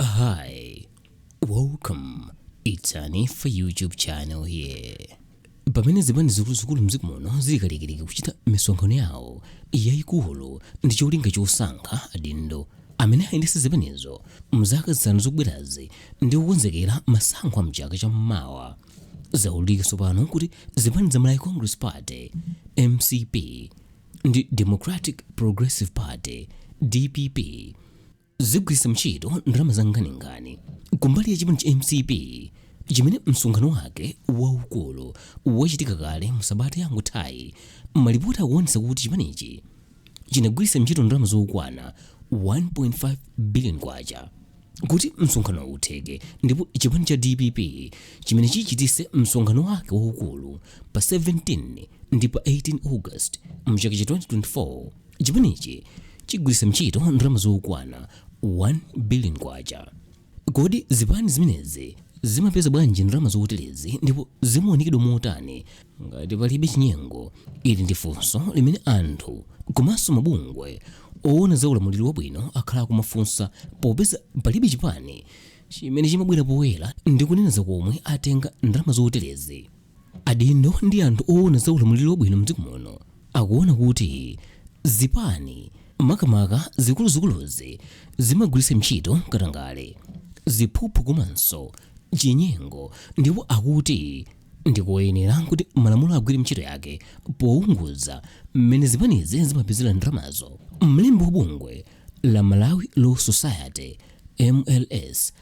Hi, welcome. It's an for YouTube channel here. Pamene zipani zikuluzikulu mdziko muno zili kalikiliki kuchita misonkhano yawo yayikulu ndi cholinga chosankha adindo amene ayendetse zipanizo mzaka zisanu zikubwerazi ndikukonzekera masankho amchaka cha mawa. Zawululika tsopano kuti zipani za Malawi Congress Party Mcp Ndi Democratic Progressive Party DPP zigwiritsa ntchito ndalama zanganingani kumbali ya chipani cha Mcp chimene msonkhano wake waukulu wachitika kale msabata yangothayi. Malipoti akuonetsa kuti chipanichi chinagwiritsa ntchito ndalama zokwana 1.5 billion kwacha kuti msonkhano utheke, ndipo chipani cha DPP chimene chichitise msonkhano wake waukulu pa 17 ndi pa 18 August mchaka cha 2024 chipanichi chigwiritsa ntchito ndalama zokwana 1 billion kwacha. Kodi zipani zimenezi zimapeza bwanji ndalama zoterezi ndipo zimaonekedwa motani ngati palibe chinyengo? Ili ndi funso limene anthu komanso mabungwe oona za ulamuliro wabwino akhala kumafunsa, popeza palibe chipani chimene chimabwera poyera ndi kunena za komwe atenga ndalama zoterezi. Adindo ndi anthu oona za ulamuliro wabwino mdziko muno akuona kuti zipani makamaka zikuluzikuluzi zimagwiritsa ntchito katangale, ziphuphu komanso chinyengo, ndipo akuti ndikoyenera kuti malamulo agwire ntchito yake pounguza mmene zipanizi zimapezera ndalamazo. Mlembi wa bungwe la Malawi Law Society MLS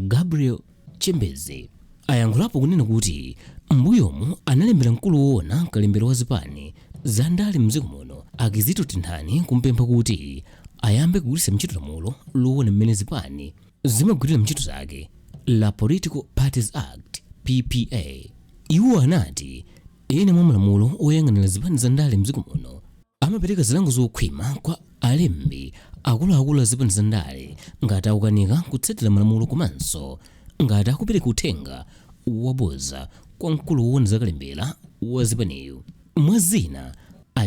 Gabriel Chembezi ayankhulapo kunena kuti mbuyomu analembera mkulu woona kalembero wa zipani za ndale mdziko muno akizito tinthani kumpempha kuti ayambe kugwiritsa ntchito lamulo loona mmene zipani zimagwirira ntchito zake la Political Parties Act PPA. Iwo anati ena mwa malamulo oyang'anira zipani za ndale mdziko muno amapereka zilango zokhwima kwa alembi akuluakulu a zipani za ndale ngati akukanika kutsatira malamulo, komanso ngati akupereka uthenga waboza kwa mkulu woona zakalembera wa zipaniyo. Mwazina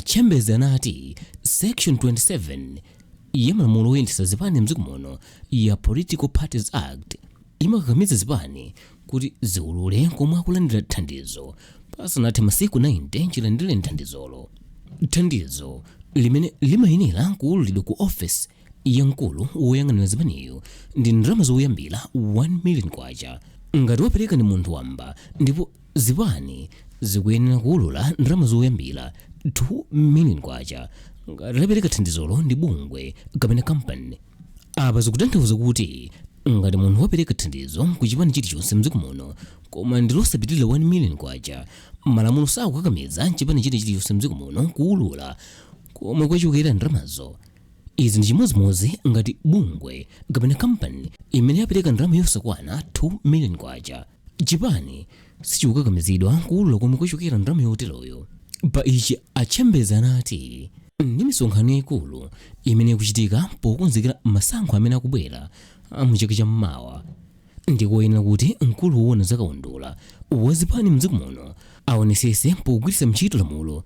Chembezi anati Section 27 ya malamulo oyendetsa zipani mdziko muno ya Political Parties Act imakakamiza zipani kuti ziulule komwe akulandira thandizo pasanathe masiku 90 chilandire thandizolo. Thandizo limene limayenera kuululidwa ku office ya mkulu woyang'anira zipaniyo ndi ndalama zoyambira 1 million kwacha ngati wapereka ndi munthu wamba, ndipo zipani zikuyenera kuulula ndalama zoyambira 2 million kwacha ngati lapereka thandizolo ndi bungwe kapena company. Apa zikutanthauza kuti ngati munthu wapereka thandizo ku chipani chilichonse mdziko muno koma ndi losapitirira 1 million kwacha, malamulo sakukakamiza chipani chilichonse mdziko muno kuulula komwe kwachokera ndalamazo. Izi ndi chimodzimodzi ngati bungwe kapena company imene yapereka ndalama yosakwana 2 million kwacha, chipani sichikukakamizidwa kuulula komwe kwachokera ndalama yoteroyo. Pa ichi Chembezi anati ndi misonkhano yayikulu imene ikuchitika pokonzekera masankho amene akubwera mchaka cha mawa, ndikoyenera kuti mkulu woona zakaundula wa zipani mdziko muno aonesese pogwiritsa ntchito lamulo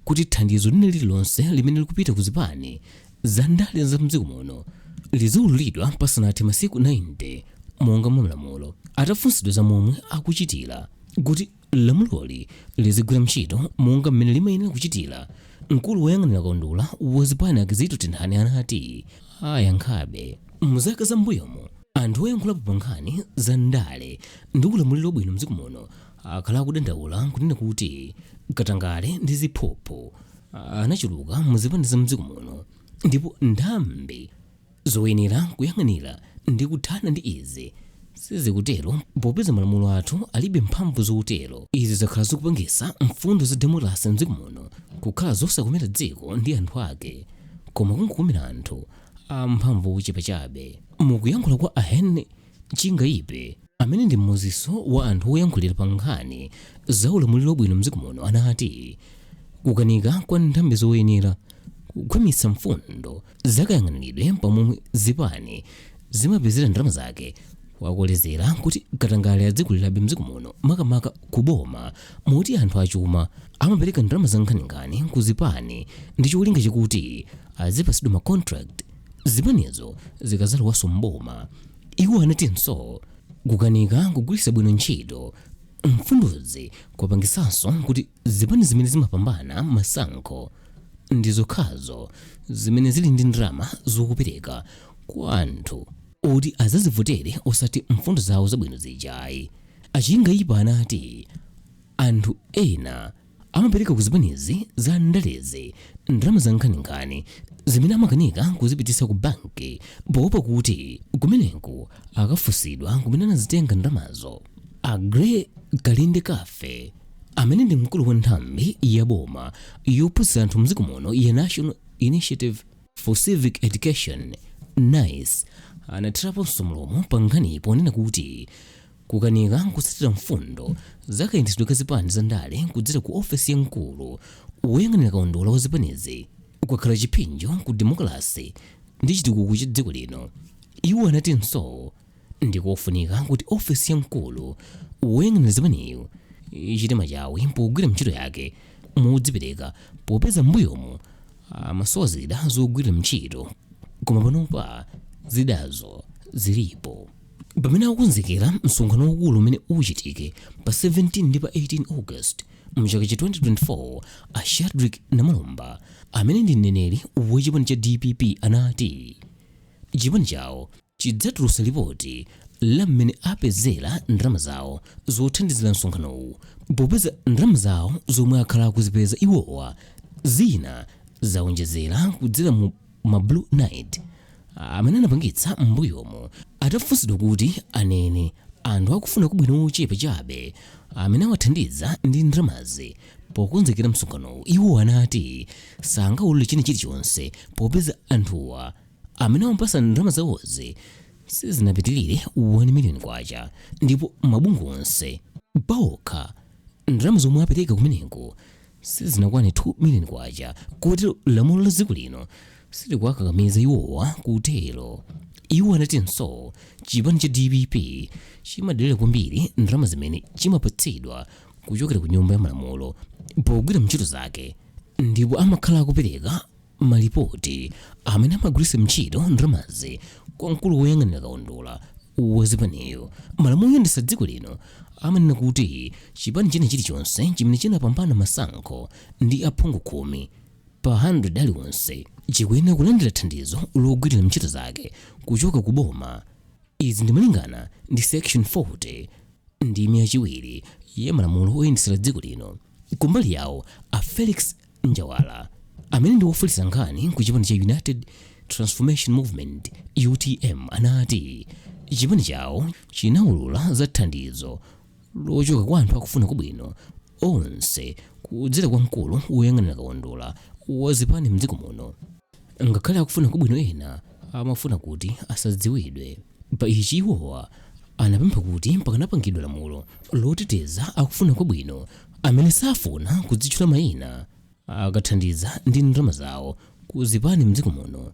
kuti thandizo lililonse limene likupita ku zipani za ndale za mdziko muno liziululidwa pasanathe masiku 90 monga mwa malamulo. Atafunsidwa za momwe akuchitira kuti lamuloli lizigwira ntchito monga mmene limayenera kuchitira, mkulu woyang'anira kaundula wa zipani akizito tinthani anati ayankhabe muzaka zambuyomo anthu oyankhulapo pa nkhani za ndale ndi ulamuliro wabwino mdziko muno akhala akudandaula kunena kuti katangale ndi ziphuphu anachuluka muzipani za mdziko muno, ndipo nthambi zoyenera kuyang'anira ndi kuthana ndi izi sizikutero popeza malamulo athu alibe mphamvu zotero. Izi zakhala zikupangisa mfundo za demokrasi mdziko muno kukhala zosakomera dziko ndi anthu ake, koma kungokomera anthu amphamvu ochepa chabe. Mukuyankhula kwa Ahene Chingayipe amene ndi mmodziso wa anthu oyankhulira pa nkhani za ulamuliro wabwino mdziko muno anati kukanika kwa nthambi zoyenera kukhwimitsa mfundo zakayang'aniridwe pamomwe zipani zimapezera ndalama zake, wakolezera kuti katangale adzikulirabe mdziko muno makamaka kuboma moti anthu achuma amapereka ndalama zanganingani ku zipani ndi cholinga chakuti azipasidwa ma contract zipanizo zikazalowaso mboma Iwo anatinso kukanika kugwiritsa bwino ntchito mfundozi kwapangisanso kuti zipani zimene zimapambana masankho ndi zokhazo zimene zili ndi ndalama zokupereka kwa anthu kuti azazivotere osati mfundo zawo zabwino zijayi. Achinga ipa anati anthu ena amapereka ku zipanizi za ndalezi ndalama za nkhaninkhani zimene amakanika kuzipitisa ku banki poopa kuti kumeneku akafunsidwa kumene anazitenga ndalamazo. Agre Kalinde Kafe amene ndi mkulu wa nthambi ya boma yophunzitsa anthu mdziko muno ya National Initiative for Civic Education NICE anathiraponso mlomo pa nkhani ponena kuti kukanika kusatira mfundo zakayendetsedwe ka zipani za ndale kudzera ku ofesi ya mkulu woyang'anira kaundula wa zipanizi kwakhala chipinjo ku demokrasi ndi chitukuko cha dziko lino. Iwo anatinso ndikofunika kuti ofesi ya mkulu woyang'anira zipaniyo ichite machawi pogwira ntchito yake modzipereka popeza mbuyomu amasowa zida zogwirira ntchito koma panopa zidazo zilipo. Pamene akukonzekera msonkhano waukulu umene uchitike pa 17 ndi pa 18 August mchaka cha 2024, Ashadrick Namalomba amene ndi mneneri wa chipani cha DPP anati chipani chawo chidzatulutsa ripoti la mmene apezera ndalama zawo zothandizira msonkhanowu popeza ndalama zawo zomwe akhala akuzipeza iwowa zina zaonjezera kudzera mu Blue Night amene anapangitsa mbuyomo. Atafunsidwa kuti anene anthu akufuna kubwino ochepa chabe amene awathandiza ndi ndalamazi pokonzekera msonkhanowu, iwo anati sangaulule chilichonse popeza anthuwa amene amapasa ndalama zawozi sizinapitirire 1 million kwacha ndipo mabungwe onse paokha ndalama zomwe apereka kumeneko sizinakwane 2 million kwacha kotero lamulo la dziko lino silikuwakakamiza iwowa kutero. Iwo anatinso chipani cha DPP chimadalira kwambiri ndalama zimene chimapatsidwa kuchokera ku nyumba ya malamulo pogwira ntchito zake ndipo amakhala akupereka malipoti amene amagwiritsa ntchito ndalamazi kwa mkulu woyang'anira kaundula wa zipaniyo. Malamulo oyendetsa dziko lino amanena kuti chipani chilichonse chimene chinapambana masankho ndi aphungu 10 pa 100 aliwonse chikuyenera kulandira thandizo logwirira ntchito zake kuchoka ku boma. Izi ndi malingana ndi section 40 ndi 200 ya malamulo oyendetsera dziko lino. Kumbali yawo a Felix Njawala amene ndi wofalitsa nkhani ku chipani cha United Transformation Movement UTM anati chipani chawo chinawulula za thandizo lochoka kwa anthu akufuna kubwino onse kudzera kwa mkulu woyang'anira kaundula wa zipani mdziko muno. Ngakhale akufuna kubwino ena amafuna kuti asadziwidwe. Pa ichi iwowa anapempha kuti pakanapangidwa lamulo loteteza akufuna kubwino amene safuna kudzitchula mayina akathandiza ndi ndalama zawo ku zipani mdziko muno.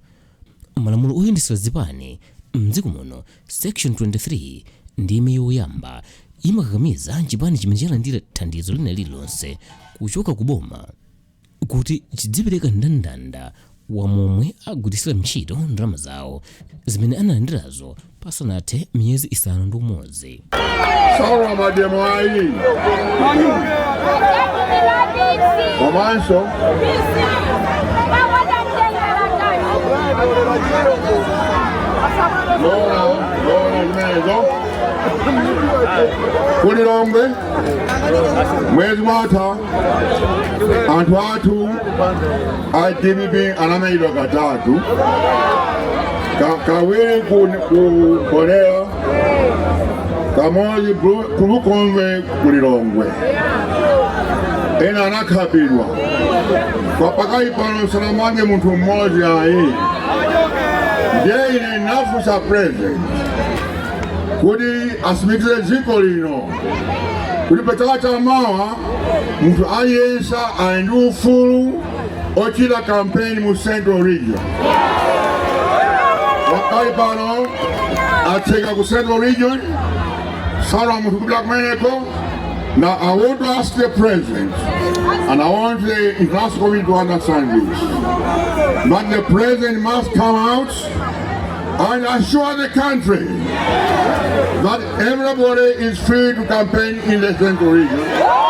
Malamulo oyendetsera zipani mdziko muno section 23 ndime yoyamba imakakamiza chipani chimene chalandira thandizo lina lililonse kuchoka ku boma kuti chidzipereka ndandanda wa momwe agwiritsira ntchito ndalama zawo zimene analandirazo pasanathe miyezi 6 Sawa mademo ayi. Komanso. Lora imenezo. Kulilongwe. Mwezi mwata. Anthu athu DPP anamayidwa katatu. Kawiri kukolera. Kamozi kulukonwe kulilongwe. Ena anakhabidwa. Kwa pakali pano salamange muntu mmoja ayi. Ndiye ine nafusa president. Kuti asimikire dziko lino. Kuti pachaka cha mawa muntu aliyensa ali ndi ufulu ochita campaign mu Central Region. Pakali pano atseka ku Central Region. Sara muntu kubla kumeneko. Now I want to ask the president, and I want the international community to understand this, but the president must come out and assure the country that everybody is free to campaign in the central region.